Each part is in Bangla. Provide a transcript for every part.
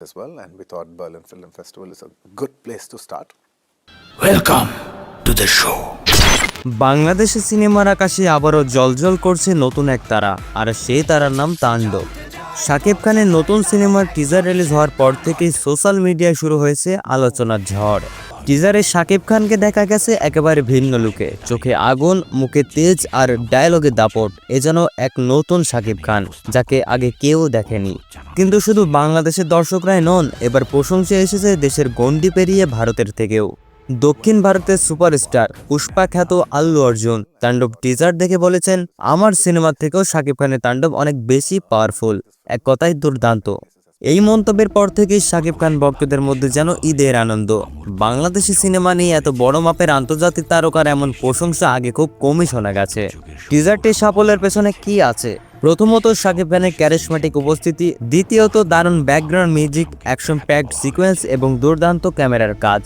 as well, and we thought Berlin Film Festival is a good place to start. Welcome to the show. Bangladeshi সিনেমার আকাশে আবারও জ্বলজ্বল করছে নতুন এক তারা, আর সেই তারার নাম তাণ্ডব। শাকিব খানের নতুন সিনেমার টিজার রিলিজ হওয়ার পর থেকেই সোশ্যাল মিডিয়ায় শুরু হয়েছে আলোচনার ঝড়। টিজারে শাকিব খানকে দেখা গেছে একেবারে ভিন্ন লুকে, চোখে আগুন, মুখে তেজ আর ডায়লগে দাপট। এ যেন এক নতুন শাকিব খান, যাকে আগে কেউ দেখেনি। কিন্তু শুধু বাংলাদেশের দর্শকরাই নন, এবার প্রশংসা এসেছে দেশের গণ্ডি পেরিয়ে ভারতের থেকেও। দক্ষিণ ভারতের সুপারস্টার পুষ্পা খ্যাত আল্লু অর্জুন তাণ্ডব টিজার দেখে বলেছেন, আমার সিনেমার থেকেও শাকিব খানের তাণ্ডব অনেক বেশি পাওয়ারফুল, এক কথায় দুর্দান্ত। এই মন্তব্যের পর থেকেই শাকিব খান ভক্তদের মধ্যে যেন ঈদের আনন্দ। বাংলাদেশি সিনেমা নিয়ে এত বড় মাপের আন্তর্জাতিক তারকার এমন প্রশংসা আগে খুব কমই শোনা গেছে। টিজারটির সাফল্যের পেছনে কি আছে? প্রথমত শাকিব খানের ক্যারিশমেটিক উপস্থিতি, দ্বিতীয়ত দারুণ background music, action packed sequence এবং দুর্দান্ত ক্যামেরার কাজ।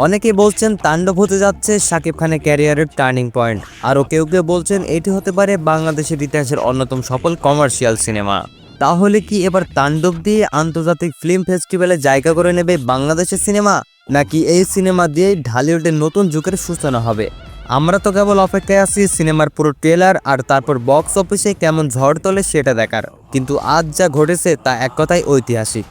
অনেকেই বলছেন তাণ্ডব হতে যাচ্ছে শাকিব খানের ক্যারিয়ারের টার্নিং পয়েন্ট, আরও কেউ কেউ বলছেন এটি হতে পারে বাংলাদেশের ইতিহাসের অন্যতম সফল কমার্শিয়াল সিনেমা। তাহলে কি এবার তাণ্ডব দিয়ে আন্তর্জাতিক ফিল্ম ফেস্টিভ্যালে জায়গা করে নেবে বাংলাদেশের সিনেমা, নাকি এই সিনেমা দিয়েই ঢালিউডের নতুন যুগের সূচনা হবে? আমরা তো কেবল অপেক্ষায় আছি সিনেমার পুরো ট্রেলার আর তারপর বক্স অফিসে কেমন ঝড় তোলে সেটা দেখার। কিন্তু আজ যা ঘটেছে তা এক কথায় ঐতিহাসিক।